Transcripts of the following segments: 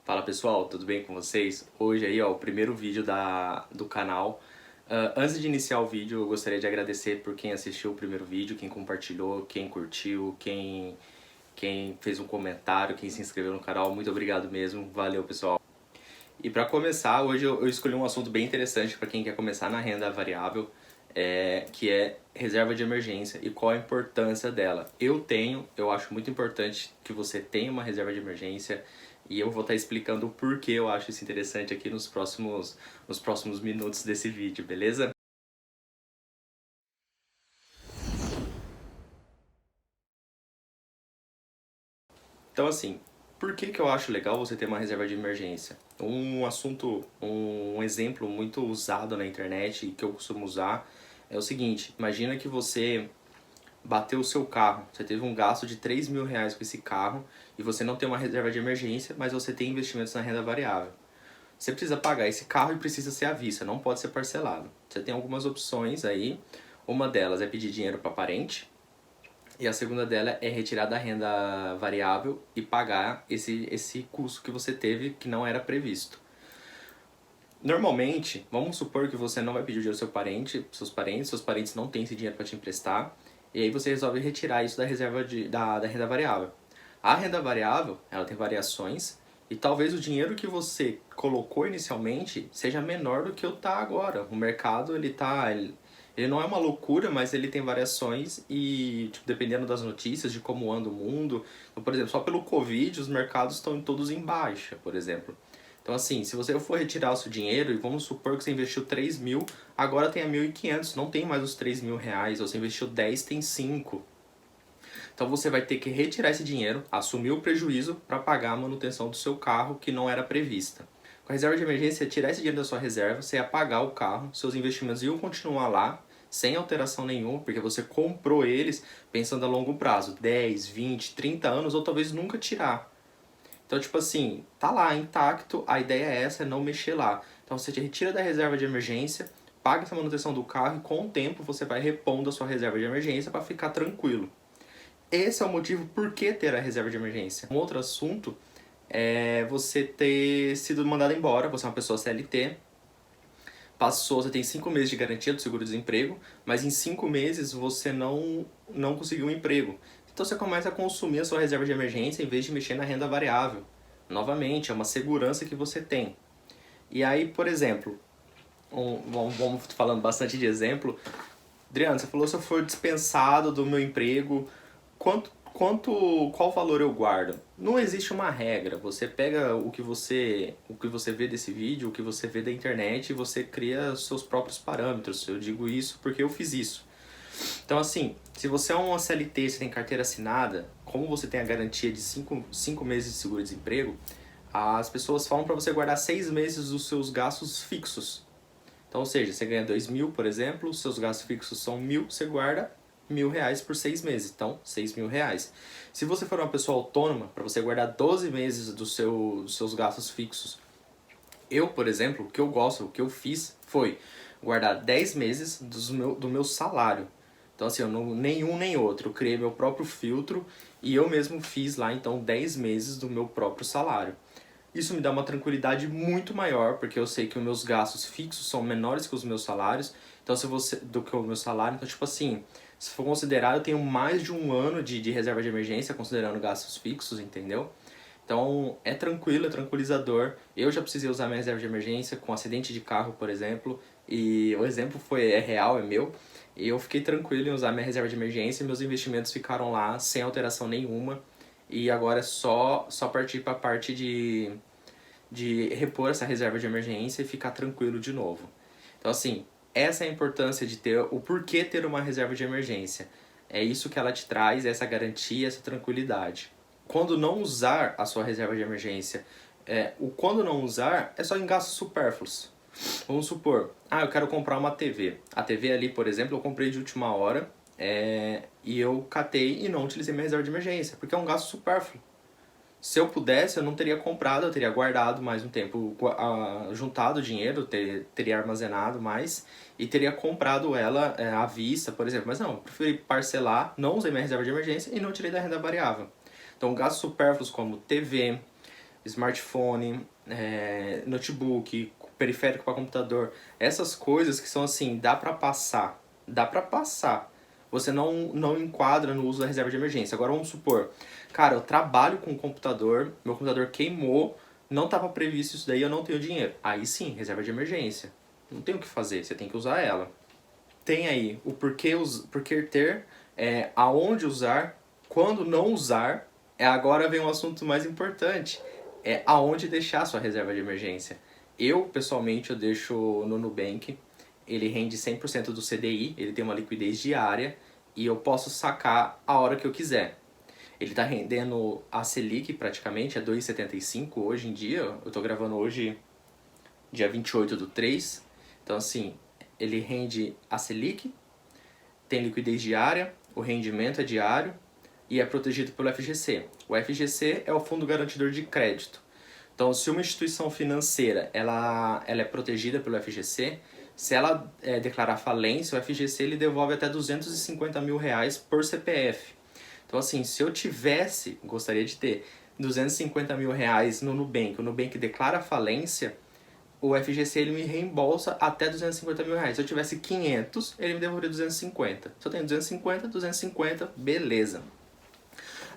Fala pessoal, tudo bem com vocês? Hoje aí ó, o primeiro vídeo do canal. Antes de iniciar o vídeo, eu gostaria de agradecer por quem assistiu o primeiro vídeo, quem compartilhou, quem curtiu, quem fez um comentário, quem se inscreveu no canal. Muito obrigado mesmo, valeu pessoal. E para começar, hoje eu escolhi um assunto bem interessante para quem quer começar na renda variável, que é reserva de emergência e qual a importância dela. Eu acho muito importante que você tenha uma reserva de emergência e eu vou estar explicando o porquê eu acho isso interessante aqui nos próximos minutos desse vídeo, beleza? Então assim, por que eu acho legal você ter uma reserva de emergência? Um exemplo muito usado na internet e que eu costumo usar é o seguinte: imagina que você bateu o seu carro, você teve um gasto de R$ 3.000 com esse carro e você não tem uma reserva de emergência, mas você tem investimentos na renda variável. Você precisa pagar esse carro e precisa ser à vista, não pode ser parcelado. Você tem algumas opções aí, uma delas é pedir dinheiro para parente, e a segunda dela é retirar da renda variável e pagar esse custo que você teve que não era previsto. Normalmente, vamos supor que você não vai pedir o dinheiro ao seus parentes não têm esse dinheiro para te emprestar, e aí você resolve retirar isso da reserva da renda variável. A renda variável, ela tem variações, e talvez o dinheiro que você colocou inicialmente seja menor do que o tá agora. O mercado, ele não é uma loucura, mas ele tem variações e, tipo, dependendo das notícias, de como anda o mundo. Então, por exemplo, só pelo Covid, os mercados estão todos em baixa, por exemplo. Então assim, se você for retirar o seu dinheiro e vamos supor que você investiu 3.000, agora tem a 1.500, não tem mais os R$ 3.000, ou você investiu 10, tem 5. Então você vai ter que retirar esse dinheiro, assumir o prejuízo para pagar a manutenção do seu carro que não era prevista. Com a reserva de emergência, tirar esse dinheiro da sua reserva, você ia pagar o carro, seus investimentos iam continuar lá, sem alteração nenhuma, porque você comprou eles pensando a longo prazo, 10, 20, 30 anos, ou talvez nunca tirar. Então, tipo assim, tá lá intacto, a ideia é essa, é não mexer lá. Então você te retira da reserva de emergência, paga essa manutenção do carro e com o tempo você vai repondo a sua reserva de emergência para ficar tranquilo. Esse é o motivo por que ter a reserva de emergência. Um outro assunto é você ter sido mandado embora, você é uma pessoa CLT, você tem 5 meses de garantia do seguro-desemprego, mas em 5 meses você não conseguiu um emprego. Então você começa a consumir a sua reserva de emergência em vez de mexer na renda variável. Novamente, é uma segurança que você tem. E aí, por exemplo, vamos falando bastante de exemplo. Adriano, você falou: se eu for dispensado do meu emprego, qual valor eu guardo? Não existe uma regra. Você pega o que você vê desse vídeo, o que você vê da internet e você cria seus próprios parâmetros. Eu digo isso porque eu fiz isso. Então assim, se você é um CLT, você tem carteira assinada, como você tem a garantia de 5 meses de seguro-desemprego, as pessoas falam para você guardar 6 meses dos seus gastos fixos. Então, ou seja, você ganha 2.000, por exemplo, os seus gastos fixos são 1.000, você guarda R$ 1.000 por 6 meses, então R$ 6.000. Se você for uma pessoa autônoma, para você guardar 12 meses dos seus gastos fixos, eu, por exemplo, o que eu fiz foi guardar 10 meses do meu salário. Então assim, eu não, nenhum nem outro, eu criei meu próprio filtro e eu mesmo fiz lá então 10 meses do meu próprio salário. Isso me dá uma tranquilidade muito maior, porque eu sei que os meus gastos fixos são menores que os meus salários, então se você do que o meu salário, então tipo assim, se for considerar, eu tenho mais de um ano de reserva de emergência, considerando gastos fixos, entendeu? Então é tranquilo, é tranquilizador. Eu já precisei usar minha reserva de emergência com acidente de carro, por exemplo, e o exemplo é real, é meu. E eu fiquei tranquilo em usar minha reserva de emergência, meus investimentos ficaram lá sem alteração nenhuma. E agora é só partir para a parte de repor essa reserva de emergência e ficar tranquilo de novo. Então assim, essa é a importância de ter, o porquê ter uma reserva de emergência. É isso que ela te traz, essa garantia, essa tranquilidade. Quando não usar a sua reserva de emergência, o quando não usar é só em gastos supérfluos. Vamos supor, eu quero comprar uma TV. A TV ali, por exemplo, eu comprei de última hora e eu catei e não utilizei minha reserva de emergência, porque é um gasto supérfluo. Se eu pudesse, eu não teria comprado, eu teria guardado mais um tempo, juntado dinheiro, teria armazenado mais e teria comprado ela à vista, por exemplo. Mas não, eu preferi parcelar, não usei minha reserva de emergência e não tirei da renda variável. Então, gastos supérfluos como TV, smartphone, notebook, periférico para computador, essas coisas que são assim, dá para passar, você não enquadra no uso da reserva de emergência. Agora vamos supor, cara, eu trabalho com o computador, meu computador queimou, não estava previsto isso daí, eu não tenho dinheiro. Aí sim, reserva de emergência. Não tem o que fazer, você tem que usar ela. Tem aí o porquê ter, aonde usar, quando não usar. Agora vem um assunto mais importante, aonde deixar sua reserva de emergência. Eu, pessoalmente, eu deixo no Nubank, ele rende 100% do CDI, ele tem uma liquidez diária e eu posso sacar a hora que eu quiser. Ele está rendendo a Selic praticamente, é 2,75 hoje em dia, eu estou gravando hoje, dia 28/3, então assim, ele rende a Selic, tem liquidez diária, o rendimento é diário e é protegido pelo FGC. O FGC é o Fundo Garantidor de Crédito. Então, se uma instituição financeira ela é protegida pelo FGC, se ela declarar falência, o FGC ele devolve até 250 mil reais por CPF. Então, assim, se eu gostaria de ter 250 mil reais no Nubank, o Nubank declara falência, o FGC ele me reembolsa até 250 mil reais. Se eu tivesse 500, ele me devolveria 250. Se eu tenho 250, beleza.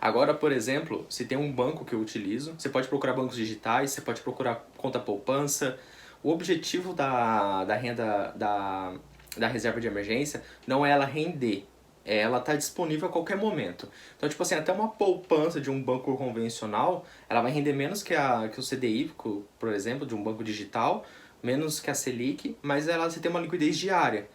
Agora, por exemplo, se tem um banco que eu utilizo, você pode procurar bancos digitais, você pode procurar conta poupança. O objetivo da renda da reserva de emergência não é ela render, ela tá disponível a qualquer momento. Então, tipo assim, até uma poupança de um banco convencional, ela vai render menos que o CDI, por exemplo, de um banco digital, menos que a Selic, mas você tem uma liquidez diária.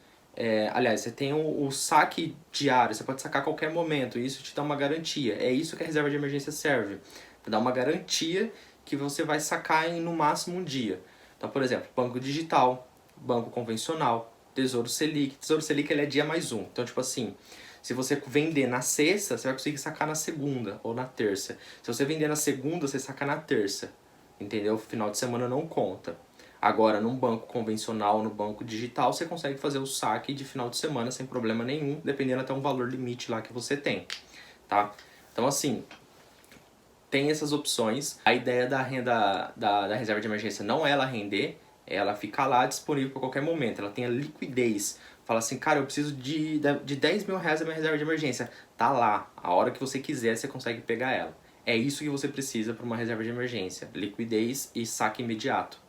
Aliás, você tem o saque diário, você pode sacar a qualquer momento, e isso te dá uma garantia. É isso que a reserva de emergência serve, para dar uma garantia que você vai sacar em no máximo um dia. Então, por exemplo, banco digital, banco convencional, Tesouro Selic. Tesouro Selic ele é dia mais um. Então, tipo assim, se você vender na sexta, você vai conseguir sacar na segunda ou na terça. Se você vender na segunda, você saca na terça. Entendeu? Final de semana não conta. Agora, num banco convencional, no banco digital, você consegue fazer o saque de final de semana sem problema nenhum, dependendo até um valor limite lá que você tem, tá? Então, assim, tem essas opções. A ideia da renda da reserva de emergência não é ela render, ela ficar lá disponível para qualquer momento, ela tem a liquidez. Fala assim, cara, eu preciso de 10 mil reais da minha reserva de emergência. Tá lá, a hora que você quiser você consegue pegar ela. É isso que você precisa para uma reserva de emergência, liquidez e saque imediato.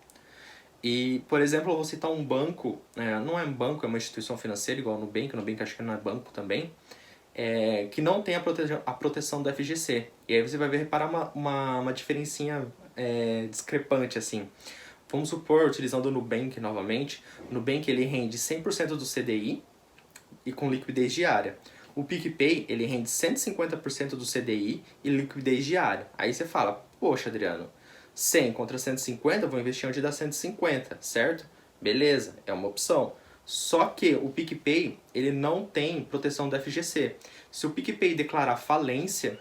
E, por exemplo, eu vou citar um banco, não é um banco, é uma instituição financeira igual o Nubank acho que não é banco também, que não tem a proteção do FGC. E aí você vai reparar uma diferencinha discrepante assim. Vamos supor, utilizando o Nubank novamente, o Nubank ele rende 100% do CDI e com liquidez diária. O PicPay ele rende 150% do CDI e liquidez diária. Aí você fala, poxa Adriano, 100 contra 150, eu vou investir onde dá 150, certo? Beleza, é uma opção. Só que o PicPay, ele não tem proteção do FGC. Se o PicPay declarar falência,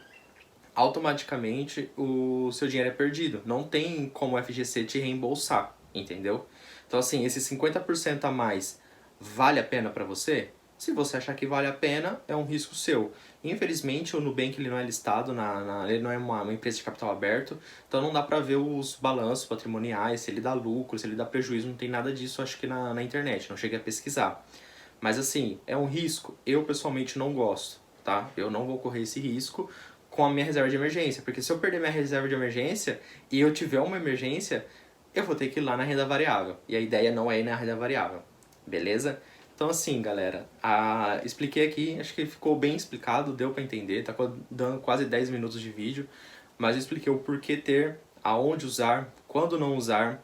automaticamente o seu dinheiro é perdido. Não tem como o FGC te reembolsar, entendeu? Então assim, esses 50% a mais vale a pena para você? Se você achar que vale a pena, é um risco seu. Infelizmente, o Nubank ele não é listado, ele não é uma empresa de capital aberto, então não dá para ver os balanços patrimoniais, se ele dá lucro, se ele dá prejuízo, não tem nada disso, acho que na internet, não cheguei a pesquisar. Mas assim, é um risco, eu pessoalmente não gosto, tá? Eu não vou correr esse risco com a minha reserva de emergência, porque se eu perder minha reserva de emergência e eu tiver uma emergência, eu vou ter que ir lá na renda variável. E a ideia não é ir na renda variável, beleza? Então assim, galera, expliquei aqui, acho que ficou bem explicado, deu para entender, tá dando quase 10 minutos de vídeo, mas eu expliquei o porquê ter, aonde usar, quando não usar,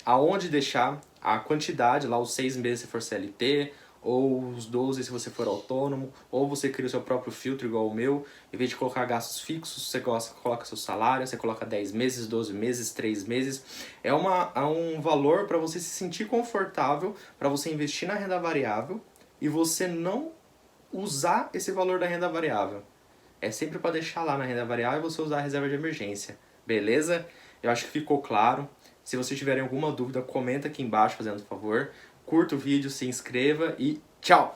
aonde deixar, a quantidade, lá os 6 meses se for CLT, ou os 12 se você for autônomo, ou você cria o seu próprio filtro igual o meu, em vez de colocar gastos fixos, você coloca seu salário, você coloca 10 meses, 12 meses, 3 meses. É um valor para você se sentir confortável, para você investir na renda variável e você não usar esse valor da renda variável. É sempre para deixar lá na renda variável e você usar a reserva de emergência, beleza? Eu acho que ficou claro. Se vocês tiverem alguma dúvida, comenta aqui embaixo fazendo favor. Curta o vídeo, se inscreva e tchau!